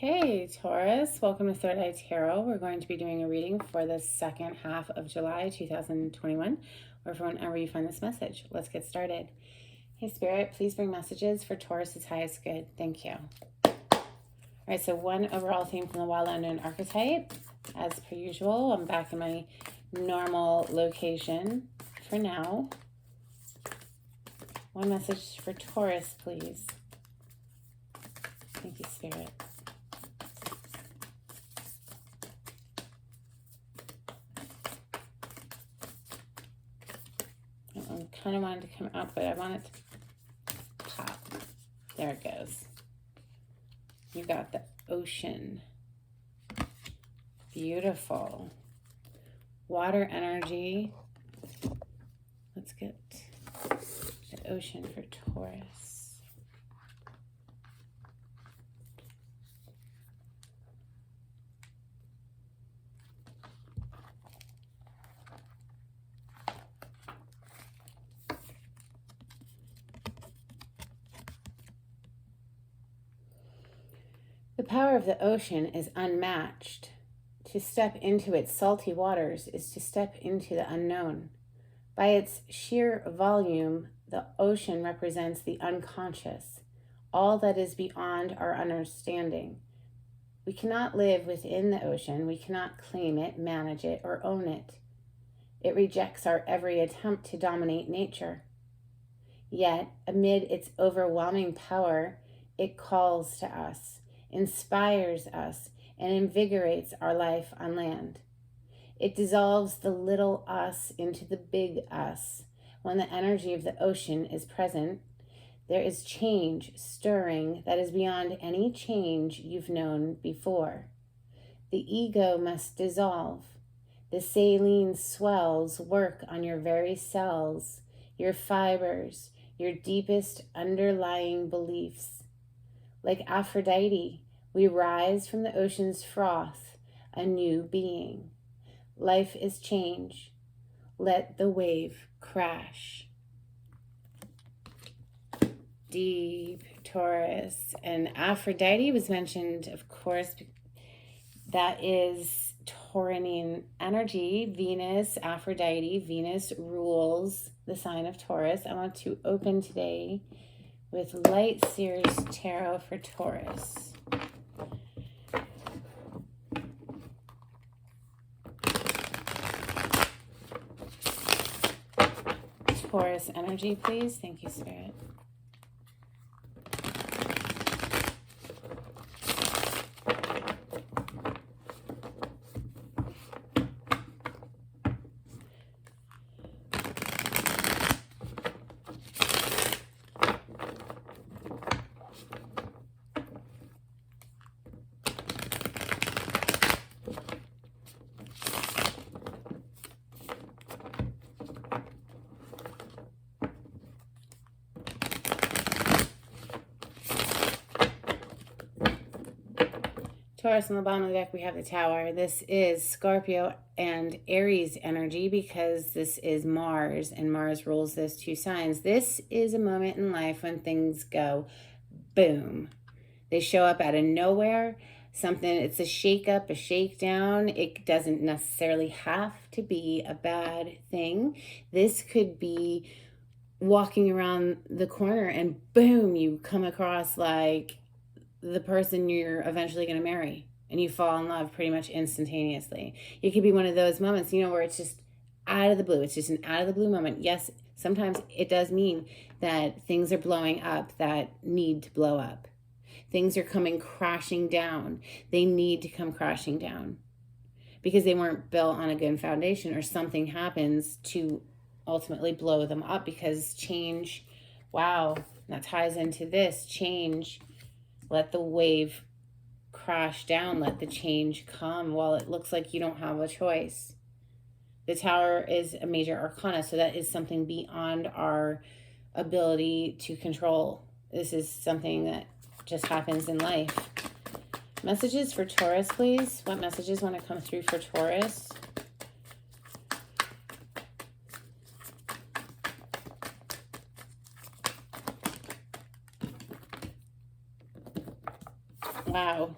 Hey Taurus, welcome to Third Eye Tarot. We're going to be doing a reading for the second half of July 2021, or for whenever you find this message. Let's get started. Hey Spirit, please bring messages for Taurus's highest good. Thank you. All right, so one overall theme from the Wild Unknown archetype. As per usual, I'm back in my normal location for now. One message for Taurus, please. Thank you, Spirit. I kind of wanted to come out, but I want it to pop. There it goes. You got the ocean. Beautiful. Water energy. Let's get the ocean for Taurus. The power of the ocean is unmatched. To step into its salty waters is to step into the unknown. By its sheer volume, the ocean represents the unconscious, all that is beyond our understanding. We cannot live within the ocean. We cannot claim it, manage it, or own it. It rejects our every attempt to dominate nature. Yet, amid its overwhelming power, it calls to us, inspires us, and invigorates our life on land. It dissolves the little us into the big us. When the energy of the ocean is present, there is change stirring that is beyond any change you've known before. The ego must dissolve. The saline swells work on your very cells, your fibers, your deepest underlying beliefs. Like Aphrodite, we rise from the ocean's froth, a new being. Life is change. Let the wave crash. Deep Taurus. And Aphrodite was mentioned, of course. That is Taurine energy. Venus, Aphrodite. Venus rules the sign of Taurus. I want to open today with Light Seers Tarot for Taurus. Taurus energy, please. Thank you, Spirit. Taurus, on the bottom of the deck, we have the Tower. This is Scorpio and Aries energy because this is Mars, and Mars rules those two signs. This is a moment in life when things go boom. They show up out of nowhere. It's a shake-up, a shakedown. It doesn't necessarily have to be a bad thing. This could be walking around the corner and boom, you come across like the person you're eventually going to marry, and you fall in love pretty much instantaneously. It could be one of those moments, where it's just out of the blue. It's just an out of the blue moment. Yes, sometimes it does mean that things are blowing up that need to blow up. Things are coming crashing down. They need to come crashing down because they weren't built on a good foundation, or something happens to ultimately blow them up because change, wow, that ties into this, change. Let the wave crash down. Let the change come while it looks like you don't have a choice. The Tower is a major arcana, so that is something beyond our ability to control. This is something that just happens in life. Messages for Taurus, please. What messages want to come through for Taurus? Wow.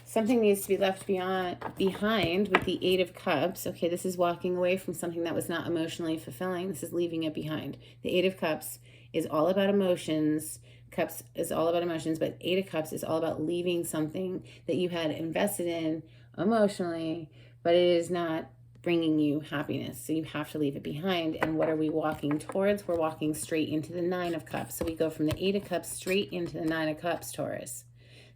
Something needs to be left behind with the Eight of Cups. Okay, this is walking away from something that was not emotionally fulfilling. This is leaving it behind. The Eight of Cups is all about emotions. Cups is all about emotions, but Eight of Cups is all about leaving something that you had invested in emotionally, but it is not bringing you happiness. So you have to leave it behind. And what are we walking towards? We're walking straight into the Nine of Cups. So we go from the Eight of Cups straight into the Nine of Cups, Taurus.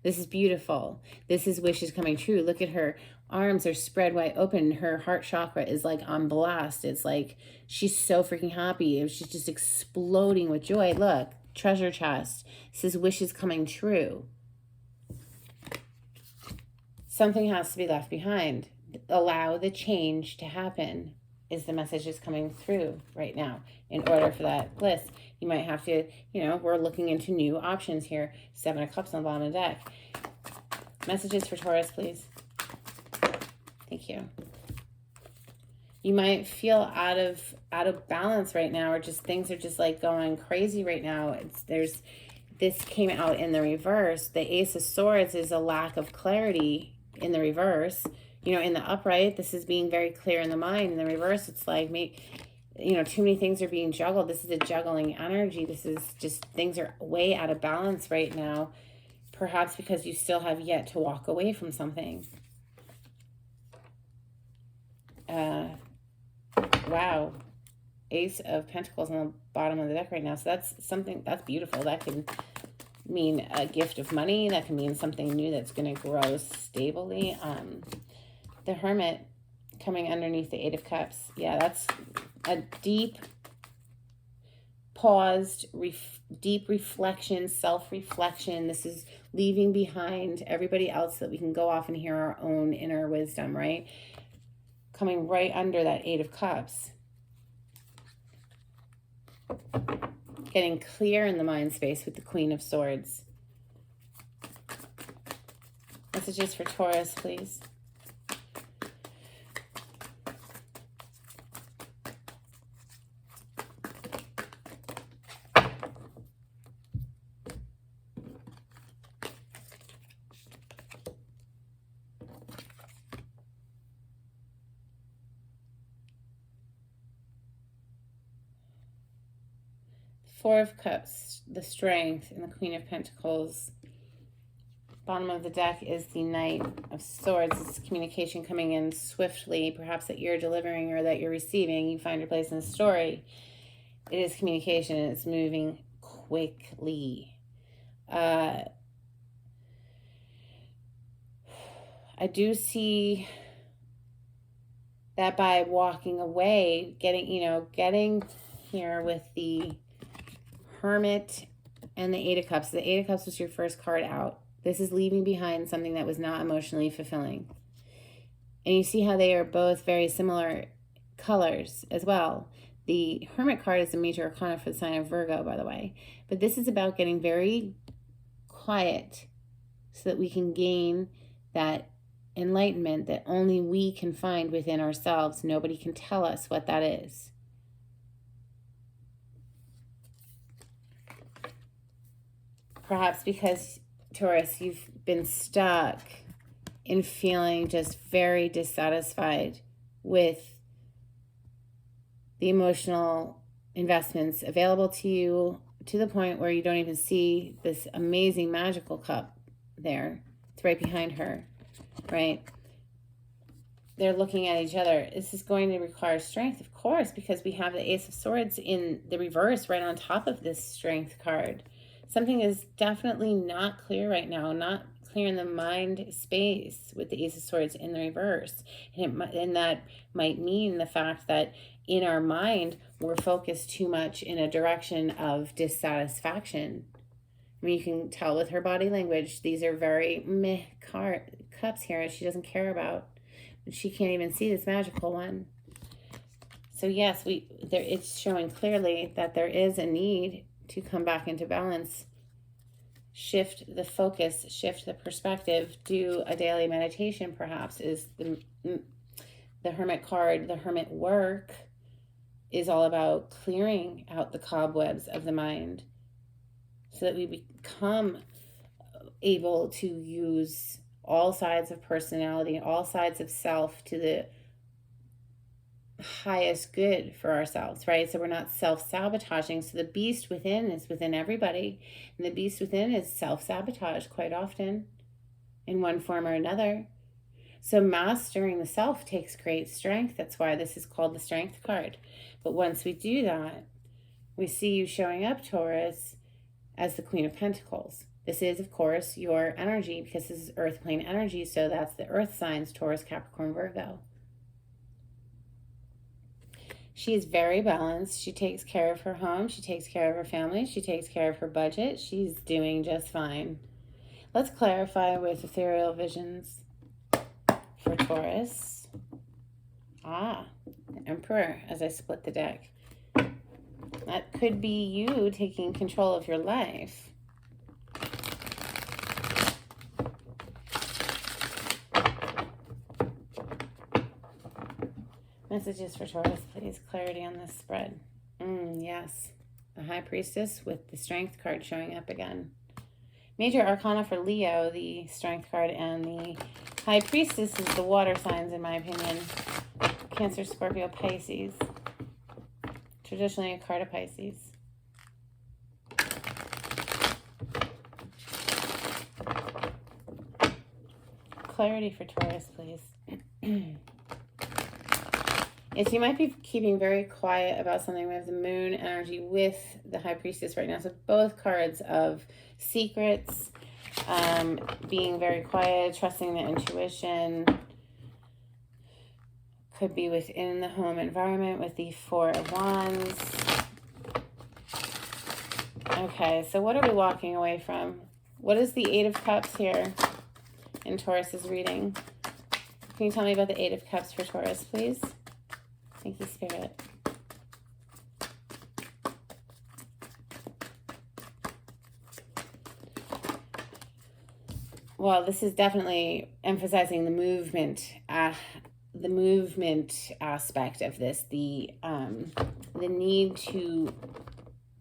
This is beautiful. This is wishes coming true. Look at her arms are spread wide open. Her heart chakra is like on blast. It's like she's so freaking happy. She's just exploding with joy. Look, treasure chest. This is wishes coming true. Something has to be left behind. Allow the change to happen is the message that's coming through right now. In order for that bliss, you might have to, we're looking into new options here. Seven of Cups on the bottom of the deck. Messages for Taurus, please. Thank you. You might feel out of balance right now, or just things are just like going crazy right now. This came out in the reverse. The Ace of Swords is a lack of clarity in the reverse. In the upright, this is being very clear in the mind. In the reverse, it's like, too many things are being juggled. This is a juggling energy. This is just, things are way out of balance right now. Perhaps because you still have yet to walk away from something. Wow. Ace of Pentacles on the bottom of the deck right now. So that's something, that's beautiful. That can mean a gift of money. That can mean something new that's going to grow stably. The Hermit coming underneath the Eight of Cups. Yeah, that's a deep, paused, deep reflection, self-reflection. This is leaving behind everybody else so that we can go off and hear our own inner wisdom, right? Coming right under that Eight of Cups. Getting clear in the mind space with the Queen of Swords. Messages for Taurus, please. Four of Cups, the Strength, and the Queen of Pentacles. Bottom of the deck is the Knight of Swords. It's communication coming in swiftly, perhaps that you're delivering or that you're receiving. You find your place in the story. It is communication, and it's moving quickly. I do see that by walking away, getting here with the Hermit and the Eight of Cups. The Eight of Cups was your first card out. This is leaving behind something that was not emotionally fulfilling. And you see how they are both very similar colors as well. The Hermit card is the major arcana for the sign of Virgo, by the way. But this is about getting very quiet so that we can gain that enlightenment that only we can find within ourselves. Nobody can tell us what that is. Perhaps because, Taurus, you've been stuck in feeling just very dissatisfied with the emotional investments available to you, to the point where you don't even see this amazing magical cup there. It's right behind her, right? They're looking at each other. This is going to require strength, of course, because we have the Ace of Swords in the reverse right on top of this Strength card. Something is definitely not clear right now, not clear in the mind space with the Ace of Swords in the reverse. And that might mean the fact that in our mind, we're focused too much in a direction of dissatisfaction. I mean, you can tell with her body language, these are very meh cups here she doesn't care about. She can't even see this magical one. So yes, it's showing clearly that there is a need to come back into balance, shift the focus, shift the perspective, do a daily meditation perhaps is the Hermit card. The Hermit work is all about clearing out the cobwebs of the mind so that we become able to use all sides of personality, all sides of self to the highest good for ourselves, right? So we're not self-sabotaging. So the beast within is within everybody. And the beast within is self-sabotage quite often in one form or another. So mastering the self takes great strength. That's why this is called the Strength card. But once we do that, we see you showing up, Taurus, as the Queen of Pentacles. This is, of course, your energy because this is earth plane energy. So that's the earth signs, Taurus, Capricorn, Virgo. She is very balanced. She takes care of her home. She takes care of her family. She takes care of her budget. She's doing just fine. Let's clarify with ethereal visions for Taurus. The Emperor, as I split the deck. That could be you taking control of your life. Messages for Taurus, please. Clarity on this spread. Yes. The High Priestess with the Strength card showing up again. Major Arcana for Leo, the Strength card, and the High Priestess is the water signs, in my opinion. Cancer, Scorpio, Pisces. Traditionally a card of Pisces. Clarity for Taurus, please. Yes, you might be keeping very quiet about something. We have the moon energy with the High Priestess right now. So both cards of secrets, being very quiet, trusting the intuition. Could be within the home environment with the Four of Wands. Okay, so what are we walking away from? What is the Eight of Cups here in Taurus's reading? Can you tell me about the Eight of Cups for Taurus, please? Thank you, Spirit. Well, this is definitely emphasizing the movement aspect of this, the need to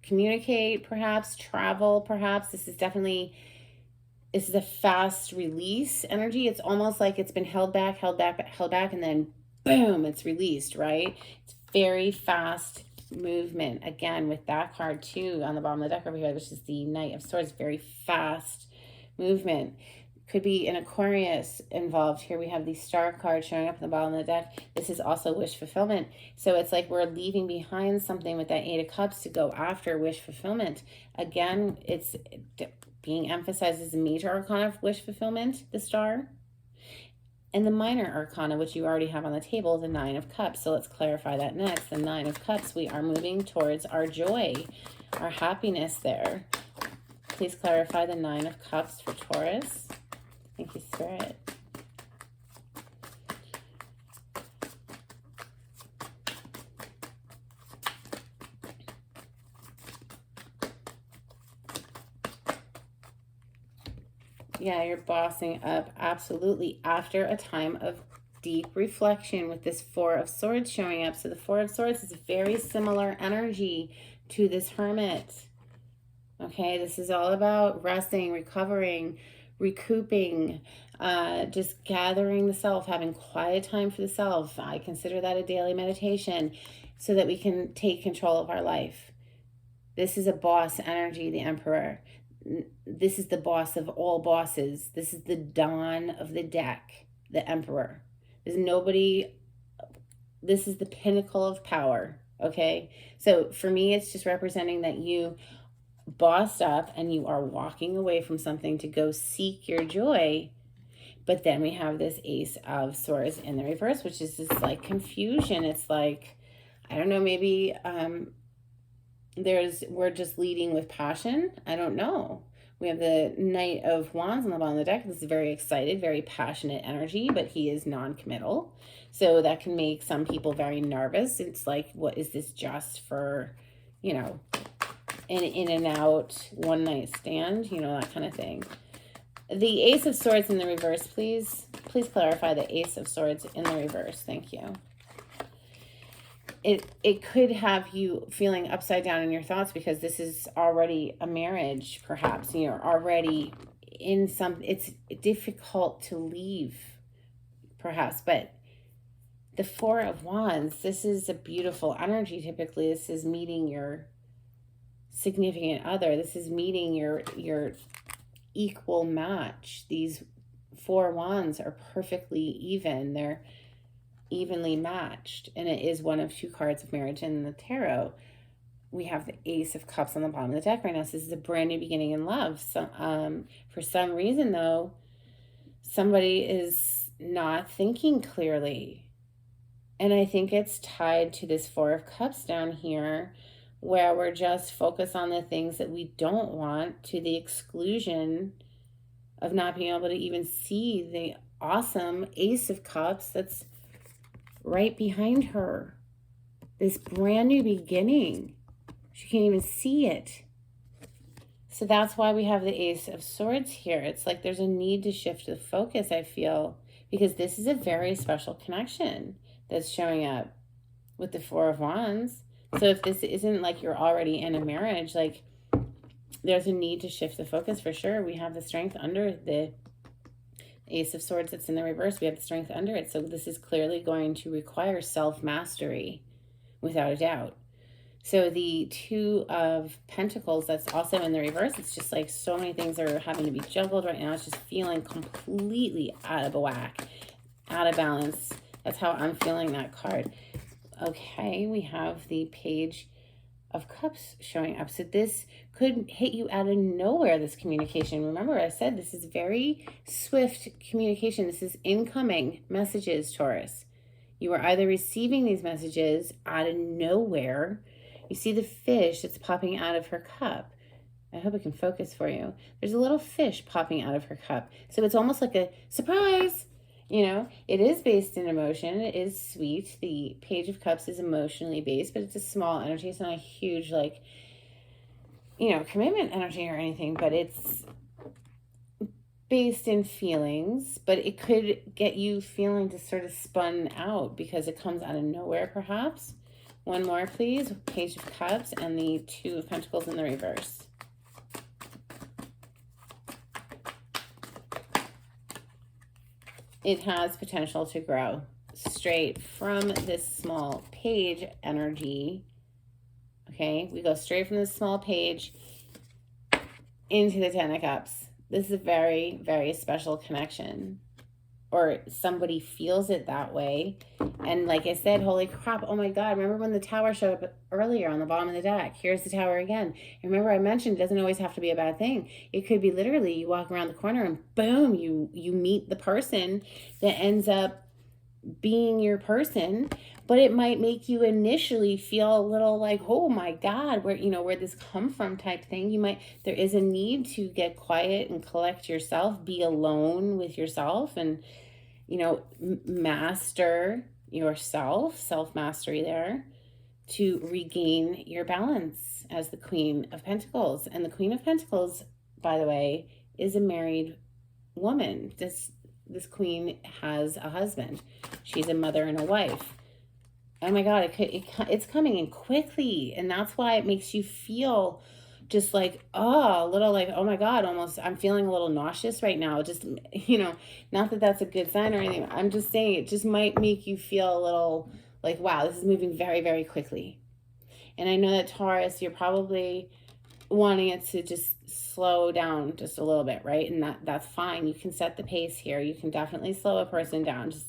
communicate, perhaps travel, perhaps. This is a fast release energy. It's almost like it's been held back, and then boom, it's released, right? It's very fast movement. Again, with that card too on the bottom of the deck over here, which is the Knight of Swords, very fast movement. Could be an Aquarius involved. Here we have the Star card showing up at the bottom of the deck. This is also wish fulfillment. So it's like we're leaving behind something with that Eight of Cups to go after wish fulfillment. Again, it's being emphasized as a major arcana of wish fulfillment, the Star. And the minor arcana, which you already have on the table, the Nine of Cups. So let's clarify that next. The Nine of Cups, we are moving towards our joy, our happiness there. Please clarify the Nine of Cups for Taurus. Thank you, Spirit. Yeah, you're bossing up, absolutely, after a time of deep reflection with this Four of Swords showing up. So the Four of Swords is very similar energy to this Hermit. Okay, this is all about resting, recovering, recouping, just gathering the self, having quiet time for the self. I consider that a daily meditation so that we can take control of our life. This is a boss energy, the Emperor. This is the boss of all bosses. This is the Don of the deck, the Emperor. There's nobody, this is the pinnacle of power, okay? So for me, it's just representing that you bossed up and you are walking away from something to go seek your joy. But then we have this Ace of Swords in the reverse, which is this like confusion. It's like, I don't know, maybe we're just leading with passion. I don't know. We have the Knight of Wands on the bottom of the deck. This is very excited, very passionate energy, but he is non-committal. So that can make some people very nervous. It's like, what is this just for, you know, an in and out one night stand, you know, that kind of thing. The Ace of Swords in the reverse, please. Please clarify the Ace of Swords in the reverse. Thank you. It could have you feeling upside down in your thoughts because this is already a marriage, perhaps. You're already in some, it's difficult to leave perhaps, but the Four of Wands, this is a beautiful energy. Typically, this is meeting your significant other. This is meeting your equal match. These Four Wands are perfectly even. They're evenly matched, and it is one of two cards of marriage in the tarot. We have the Ace of Cups on the bottom of the deck right now. So this is a brand new beginning in love. So for some reason, though, somebody is not thinking clearly. And I think it's tied to this Four of Cups down here, where we're just focused on the things that we don't want, to the exclusion of not being able to even see the awesome Ace of Cups that's right behind her. This brand new beginning. She can't even see it. So that's why we have the Ace of Swords here. It's like there's a need to shift the focus, I feel, because this is a very special connection that's showing up with the Four of Wands. So if this isn't like you're already in a marriage, like there's a need to shift the focus for sure. We have the Strength under the Ace of Swords that's in the reverse. We have the Strength under it. So this is clearly going to require self-mastery, without a doubt. So the Two of Pentacles that's also in the reverse, it's just like so many things are having to be juggled right now. It's just feeling completely out of whack, out of balance. That's how I'm feeling that card. Okay, we have the Page of Cups showing up. So this could hit you out of nowhere, this communication. Remember, I said this is very swift communication. This is incoming messages, Taurus. You are either receiving these messages out of nowhere. You see the fish that's popping out of her cup. I hope it can focus for you. There's a little fish popping out of her cup. So it's almost like a surprise. You know, it is based in emotion. It is sweet. The Page of Cups is emotionally based, but it's a small energy. It's not a huge, like, you know, commitment energy or anything, but it's based in feelings. But it could get you feeling just sort of spun out because it comes out of nowhere, perhaps. One more, please. Page of Cups and the Two of Pentacles in the reverse. It has potential to grow straight from this small page energy. Okay, we go straight from this small page into the Ten of Cups. This is a very, very special connection. Or somebody feels it that way. And like I said, holy crap, oh my God, remember when the Tower showed up earlier on the bottom of the deck? Here's the Tower again. And remember I mentioned it doesn't always have to be a bad thing. It could be literally you walk around the corner and boom, you meet the person that ends up being your person. But it might make you initially feel a little like, oh my God, where'd this come from type thing. There is a need to get quiet and collect yourself, be alone with yourself, and master yourself, self-mastery there, to regain your balance as the Queen of Pentacles. And the Queen of Pentacles, by the way, is a married woman. This queen has a husband. She's a mother and a wife. Oh my God, it's coming in quickly. And that's why it makes you feel just like, a little like, oh my God, almost, I'm feeling a little nauseous right now. Just, not that that's a good sign or anything. I'm just saying it just might make you feel a little like, wow, this is moving very, very quickly. And I know that Taurus, you're probably wanting it to just slow down just a little bit, right? And that's fine. You can set the pace here. You can definitely slow a person down. Just,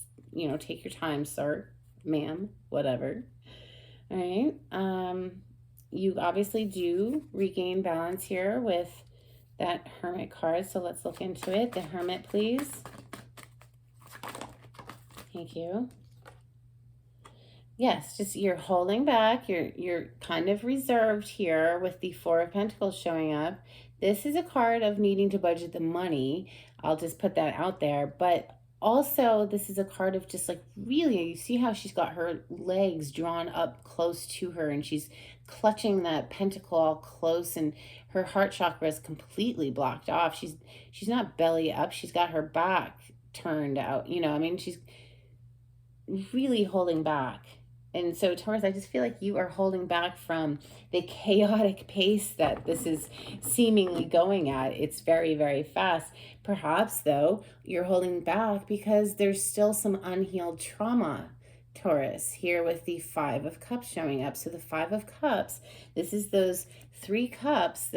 take your time, sir, ma'am, whatever. All right. You obviously do regain balance here with that Hermit card. So let's look into it. The Hermit, please. Thank you. Yes, just you're holding back. You're kind of reserved here with the Four of Pentacles showing up. This is a card of needing to budget the money. I'll just put that out there. But also, this is a card of just like really, you see how she's got her legs drawn up close to her and she's clutching that pentacle all close, and her heart chakra is completely blocked off. She's not belly up. She's got her back turned out. She's really holding back. And so, Taurus, I just feel like you are holding back from the chaotic pace that this is seemingly going at. It's very, very fast. Perhaps, though, you're holding back because there's still some unhealed trauma, Taurus, here with the Five of Cups showing up. So the Five of Cups, this is those three cups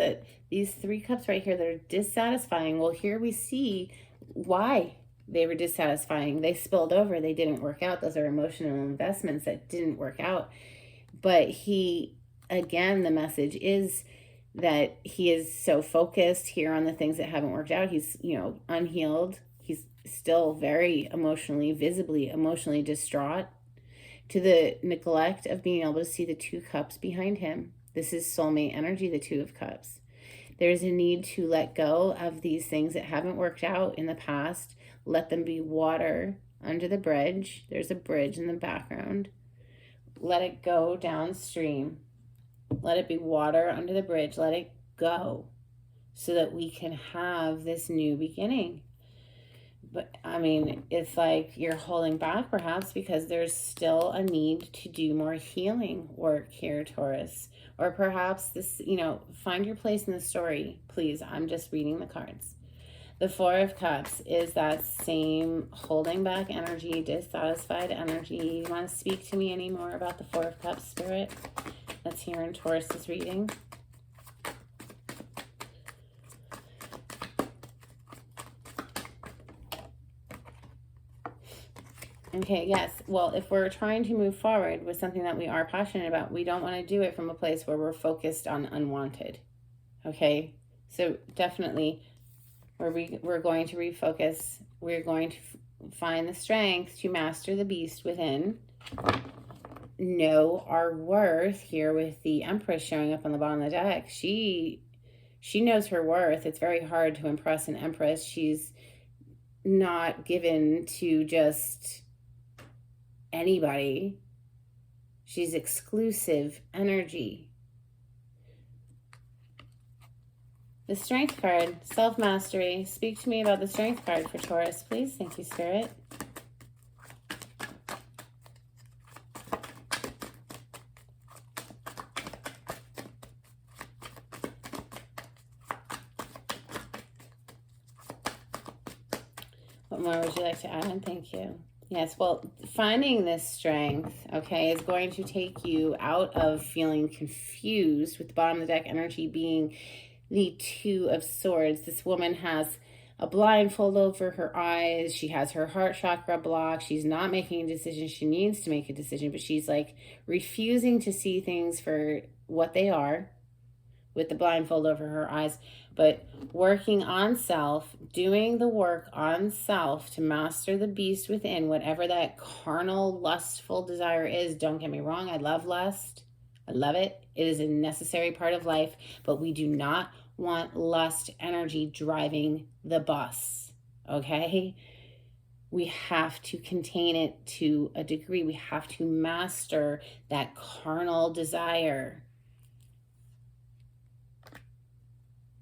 these three cups right here that are dissatisfying. Well, here we see why they were dissatisfying. They spilled over. They didn't work out. Those are emotional investments that didn't work out. But again, the message is that he is so focused here on the things that haven't worked out. He's, unhealed. He's still very visibly emotionally distraught, to the neglect of being able to see the two cups behind him. This is soulmate energy, the Two of Cups. There's a need to let go of these things that haven't worked out in the past. Let them be water under the bridge. There's a bridge in the background. Let it go downstream. Let it be water under the bridge. Let it go so that we can have this new beginning. But I mean, it's like you're holding back perhaps because there's still a need to do more healing work here, Taurus. Or perhaps this, find your place in the story, please. I'm just reading the cards. The Four of Cups is that same holding back energy, dissatisfied energy. You want to speak to me any more about the Four of Cups, Spirit? That's here in Taurus's reading. Okay, yes. Well, if we're trying to move forward with something that we are passionate about, we don't want to do it from a place where we're focused on unwanted. Okay? So definitely we're going to refocus. We're going to find the strength to master the beast within. Know our worth here with the Empress showing up on the bottom of the deck. She knows her worth. It's very hard to impress an Empress. She's not given to just anybody. She's exclusive energy. The Strength card, self-mastery. Speak to me about the Strength card for Taurus, please. Thank you, Spirit. What more would you like to add? Thank you. Yes, well, finding this strength, okay, is going to take you out of feeling confused, with the bottom of the deck energy being the Two of Swords. This woman has a blindfold over her eyes. She has her heart chakra blocked. She's not making a decision. She needs to make a decision, but she's like refusing to see things for what they are with the blindfold over her eyes. But working on self, doing the work on self to master the beast within, whatever that carnal, lustful desire is. Don't get me wrong, I love lust. I love it. It is a necessary part of life, but we do not want lust energy driving the bus, okay? We have to contain it to a degree. We have to master that carnal desire.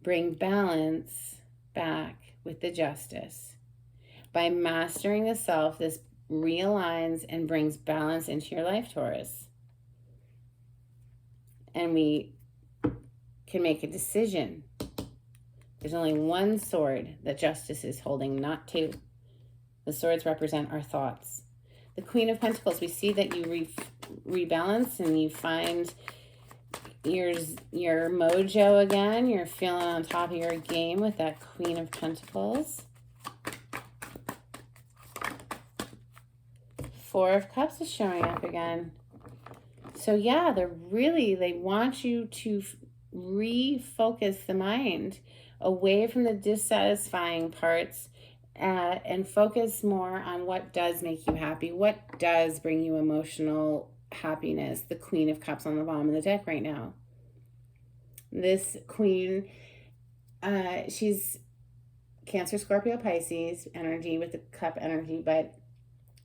Bring balance back with the Justice. By mastering the self, this realigns and brings balance into your life, Taurus. And we can make a decision. There's only one sword that Justice is holding, not two. The swords represent our thoughts. The Queen of Pentacles, we see that you rebalance and you find your mojo again. You're feeling on top of your game with that Queen of Pentacles. Four of Cups is showing up again. So yeah, they want you to refocus the mind away from the dissatisfying parts and focus more on what does make you happy, what does bring you emotional happiness. The Queen of Cups on the bottom of the deck right now. This queen, she's Cancer, Scorpio, Pisces energy with the cup energy, but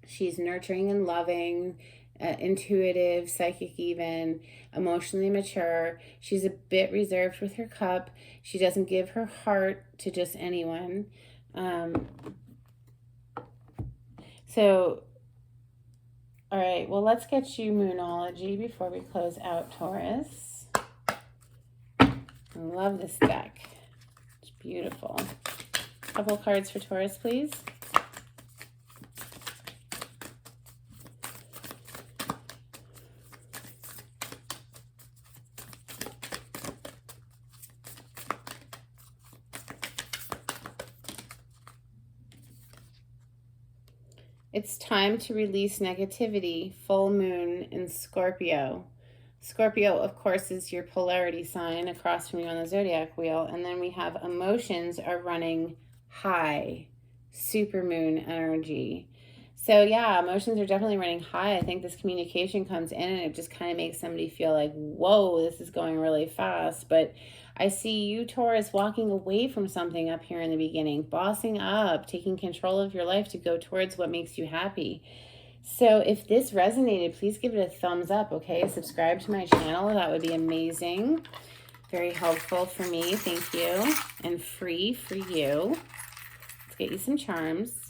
she's nurturing and loving, intuitive, psychic even, emotionally mature. She's a bit reserved with her cup. She doesn't give her heart to just anyone. So All right, well, let's get you Moonology before we close out, Taurus. I love this deck. It's beautiful. Couple cards for Taurus, please. It's time to release negativity. Full moon in Scorpio. Scorpio, of course, is your polarity sign across from you on the zodiac wheel. And then we have emotions are running high. Supermoon energy. So yeah, emotions are definitely running high. I think this communication comes in and it just kind of makes somebody feel like, whoa, this is going really fast. But I see you, Taurus, walking away from something up here in the beginning, bossing up, taking control of your life to go towards what makes you happy. So if this resonated, please give it a thumbs up, okay? Subscribe to my channel. That would be amazing. Very helpful for me. Thank you. And free for you. Let's get you some charms.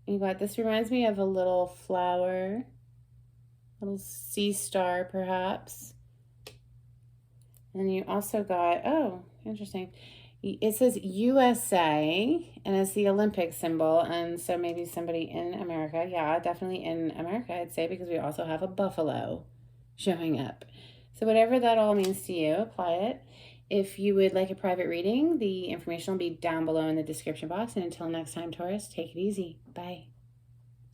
You got, this reminds me of a little flower, little sea star perhaps. And you also got, oh, interesting. It says USA, and it's the Olympic symbol, and so maybe somebody in America. Yeah, definitely in America, I'd say, because we also have a buffalo showing up. So whatever that all means to you, apply it. If you would like a private reading, the information will be down below in the description box. And until next time, Taurus, take it easy. Bye.